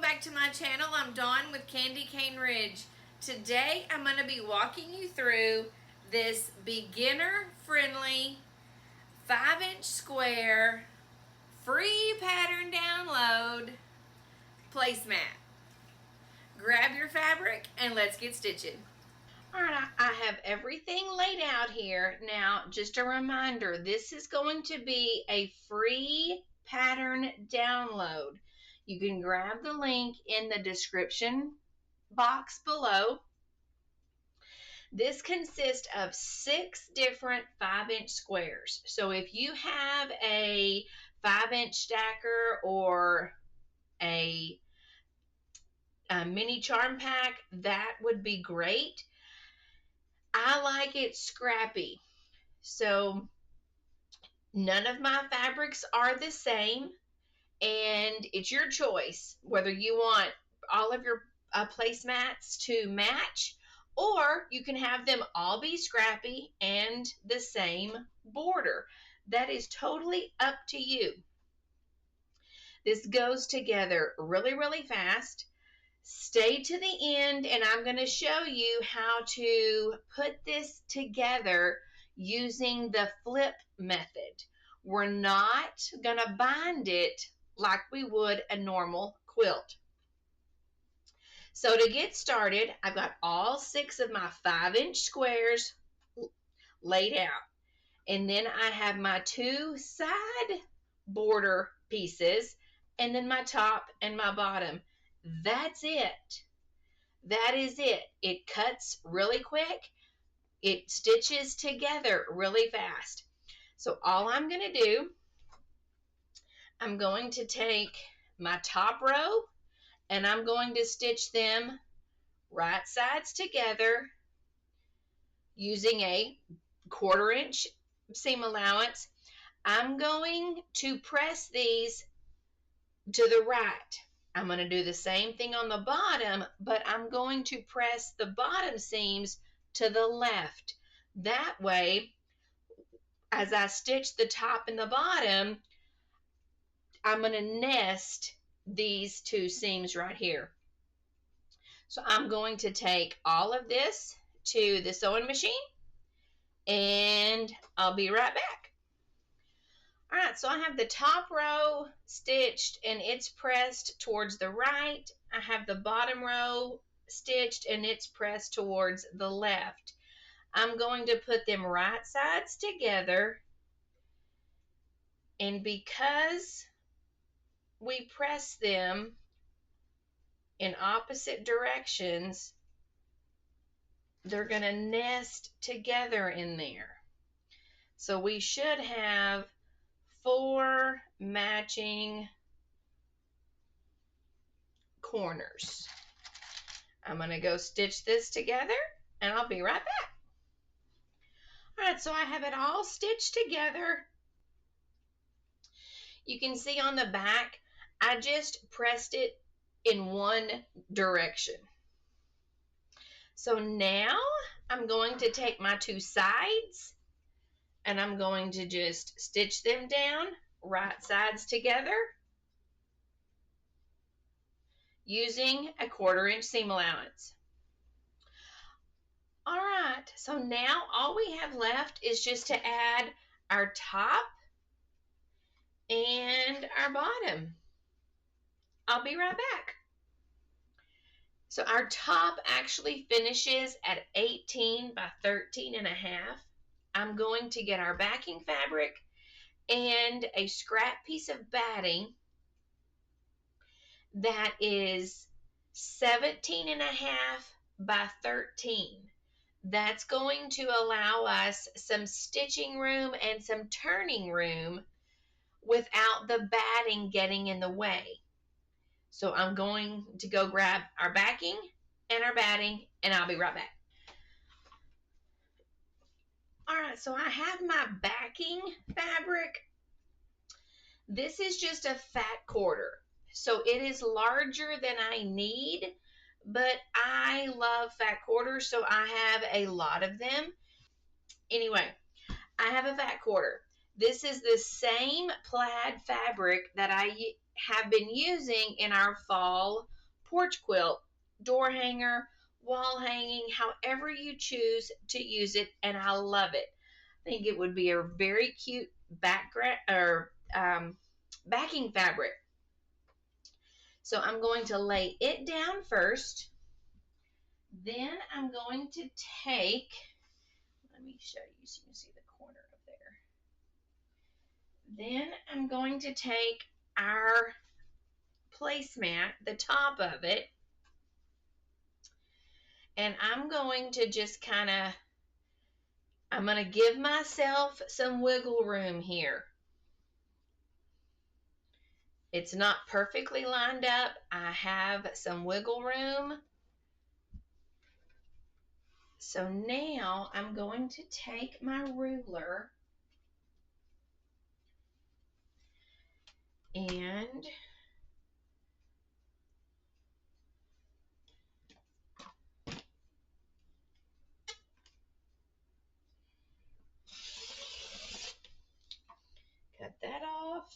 back to my channel. I'm Dawn with Candy Cane Ridge. Today I'm going to be walking you through this beginner friendly 5-inch square free pattern download placemat. Grab your fabric and let's get stitching. Alright, I have everything laid out here. Now, just a reminder, this is going to be a free pattern download. You can grab the link in the description box below. This consists of 6 different 5-inch squares. So if you have a 5-inch stacker or a mini charm pack, that would be great. I like it scrappy. So none of my fabrics are the same, and it's your choice whether you want all of your placemats to match, or you can have them all be scrappy and the same border. That is totally up to you. This goes together really, really fast. Stay to the end, and I'm going to show you how to put this together using the flip method. We're not going to bind it like we would a normal quilt. So to get started, I've got all 6 of my 5-inch squares laid out. And then I have my 2 side border pieces, and then my top and my bottom. That's it. That is it. It cuts really quick. It stitches together really fast. So all I'm going to do, I'm going to take my top row and I'm going to stitch them right sides together using a 1/4 inch seam allowance. I'm going to press these to the right. I'm going to do the same thing on the bottom, but I'm going to press the bottom seams to the left. That way, as I stitch the top and the bottom, I'm going to nest these 2 seams right here. So I'm going to take all of this to the sewing machine, and I'll be right back. All right, so I have the top row stitched and it's pressed towards the right. I have the bottom row stitched and it's pressed towards the left. I'm going to put them right sides together, and because we press them in opposite directions, they're going to nest together in there. So we should have 4 matching corners. I'm going to go stitch this together and I'll be right back. All right, so I have it all stitched together. You can see on the back, I just pressed it in one direction. So now I'm going to take my 2 sides and I'm going to just stitch them down right sides together using a 1/4 inch seam allowance. All right, so now all we have left is just to add our top and our bottom. I'll be right back. So our top actually finishes at 18 by 13 and a half. I'm going to get our backing fabric and a scrap piece of batting that is 17 and a half by 13. That's going to allow us some stitching room and some turning room without the batting getting in the way. So I'm going to go grab our backing and our batting, and I'll be right back. All right, so I have my backing fabric. This is just a fat 1/4. So it is larger than I need, but I love fat 1/4s, so I have a lot of them. Anyway, I have a fat 1/4. This is the same plaid fabric that I have been using in our fall porch quilt, door hanger, wall hanging, however you choose to use it, and I love it. I think it would be a very cute background or backing fabric. So I'm going to lay it down first. Then I'm going to take, let me show you so you can see the corner of there. Then I'm going to take our placemat, the top of it, and I'm going to just I'm going to give myself some wiggle room here. It's not perfectly lined up. I have some wiggle room. So now I'm going to take my ruler and cut that off.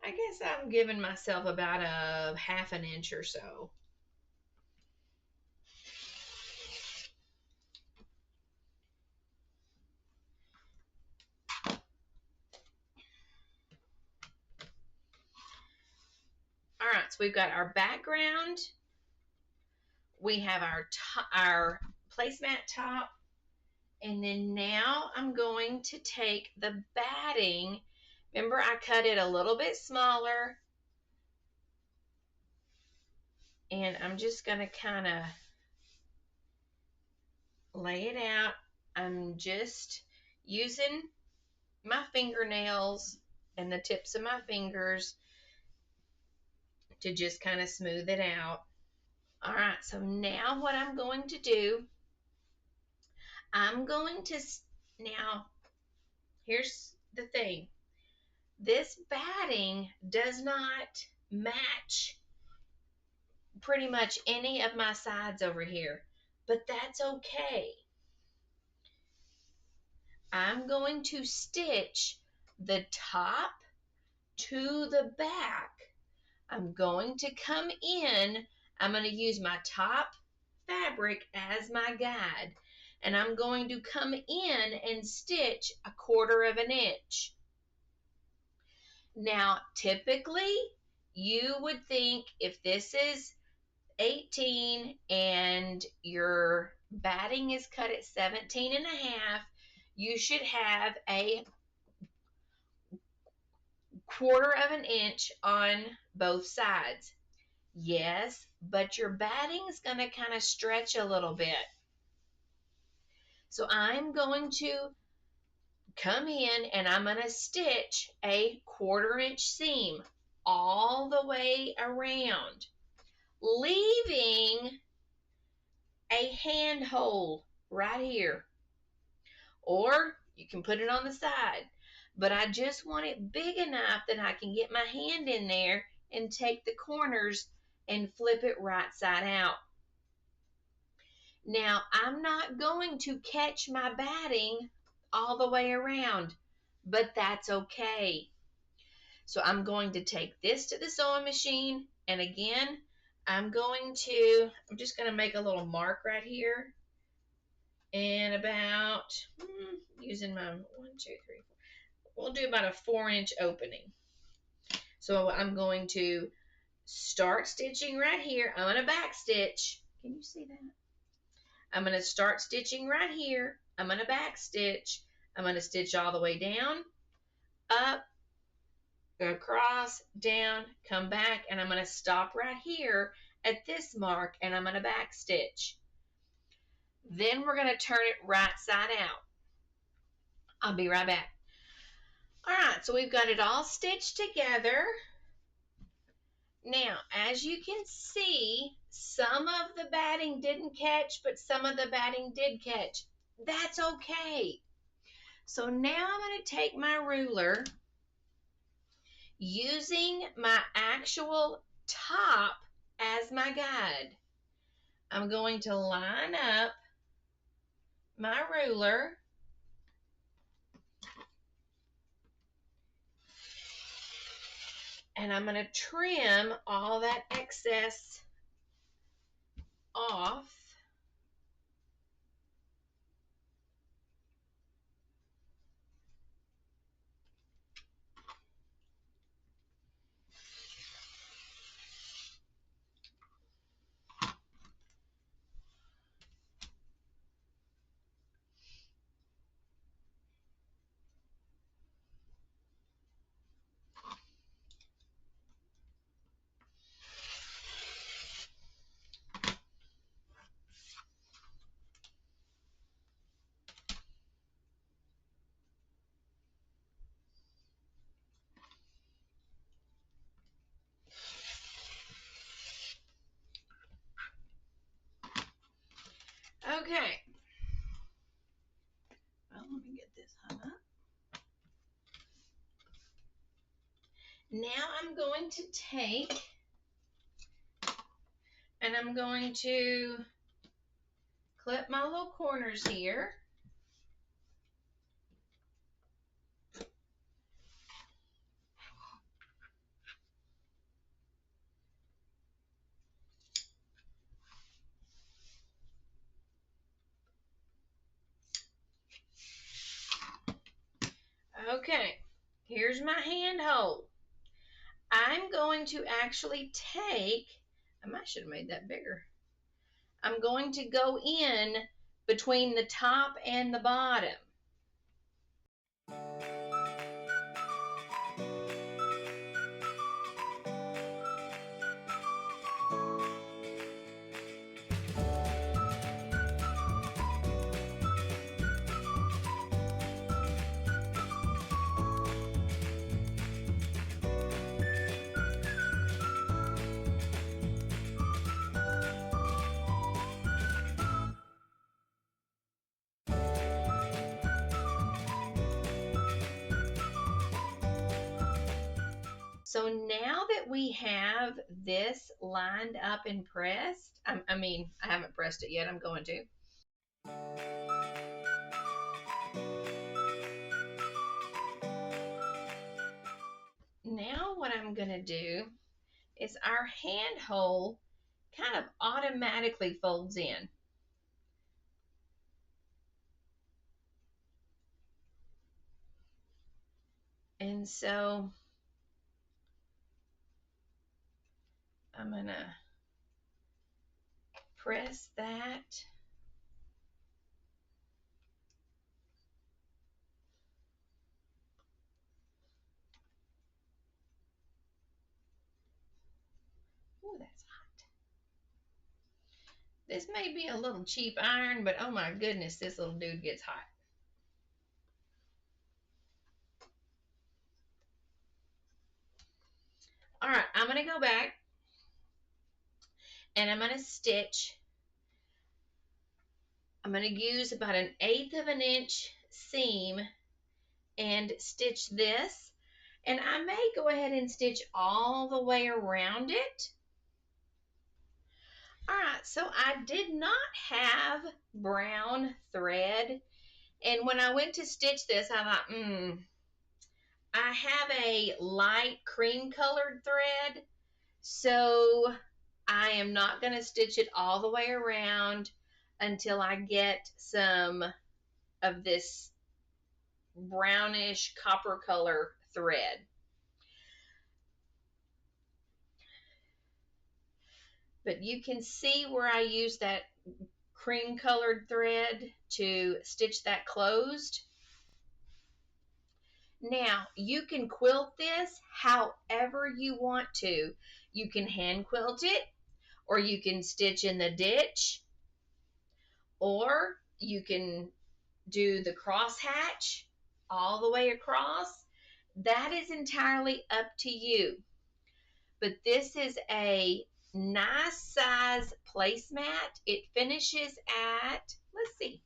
I guess I'm giving myself about a half an inch or so. All right, so we've got our background. We have our placemat top. And then now I'm going to take the batting. Remember, I cut it a little bit smaller. And I'm just going to kind of lay it out. I'm just using my fingernails and the tips of my fingers to just kind of smooth it out. All right, so now what I'm going to do, now here's the thing. This batting does not match pretty much any of my sides over here, but that's okay. I'm going to stitch the top to the back. I'm going to come in. I'm going to use my top fabric as my guide, and I'm going to come in and stitch 1/4 of an inch. Now, typically, you would think if this is 18 and your batting is cut at 17 1/2, you should have a 1/4 of an inch on both sides. Yes, but your batting is going to kind of stretch a little bit. So I'm going to come in and I'm going to stitch a 1/4 inch seam all the way around, leaving a hand hole right here, or you can put it on the side, but I just want it big enough that I can get my hand in there and take the corners and flip it right side out. Now, I'm not going to catch my batting all the way around, but that's okay. So I'm going to take this to the sewing machine, and again, I'm just going to make a little mark right here, and about, using my 1, 2, 3, 4, we'll do about a 4-inch opening. So I'm going to start stitching right here. I'm going to back stitch. Can you see that? I'm going to start stitching right here. I'm going to back stitch. I'm going to stitch all the way down, up, across, down, come back, and I'm going to stop right here at this mark, and I'm going to back stitch. Then we're going to turn it right side out. I'll be right back. All right, so we've got it all stitched together. Now, as you can see, some of the batting didn't catch, but some of the batting did catch. That's okay. So now I'm going to take my ruler, using my actual top as my guide. I'm going to line up my ruler And I'm going to trim all that excess off. Okay. Well, let me get this hung up. Now I'm going to take and I'm going to clip my little corners here. Okay, here's my hand hole. I'm going to actually take, I should have made that bigger. I'm going to go in between the top and the bottom. So now that we have this lined up and pressed, I haven't pressed it yet, I'm going to. Now what I'm going to do is our hand hole kind of automatically folds in. And so I'm going to press that. Oh, that's hot. This may be a little cheap iron, but oh my goodness, this little dude gets hot. All right, I'm going to go back and I'm going to stitch. I'm going to use about 1/8 of an inch seam and stitch this. And I may go ahead and stitch all the way around it. All right, so I did not have brown thread. And when I went to stitch this, I thought, I have a light cream colored thread. So I am not going to stitch it all the way around until I get some of this brownish copper color thread. But you can see where I use that cream colored thread to stitch that closed. Now you can quilt this however you want to. You can hand quilt it, or you can stitch in the ditch, or you can do the crosshatch all the way across. That is entirely up to you. But this is a nice size placemat. It finishes at, let's see,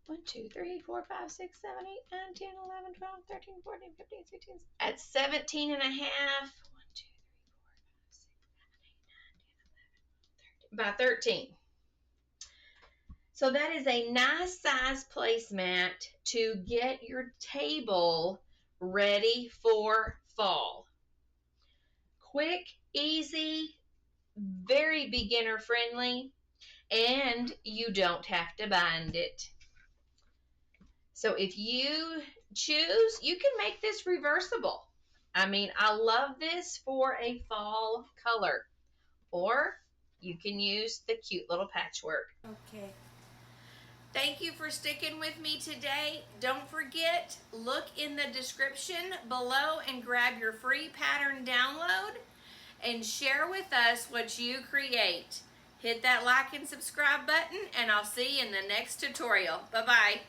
one, two, three, 4, 5, 6, 7, 8, 9, 10, 11, 12, 13, 14, 15, 16, at 17 and a half. 1, 2, 3, 4, 5, 6, 7, 8, 9, 10, 11, by 13. So that is a nice size placemat to get your table ready for fall. Quick, easy, very beginner friendly, and you don't have to bind it. So if you choose, you can make this reversible. I mean, I love this for a fall color, or you can use the cute little patchwork. Okay. Thank you for sticking with me today. Don't forget, look in the description below and grab your free pattern download and share with us what you create. Hit that like and subscribe button, and I'll see you in the next tutorial. Bye-bye.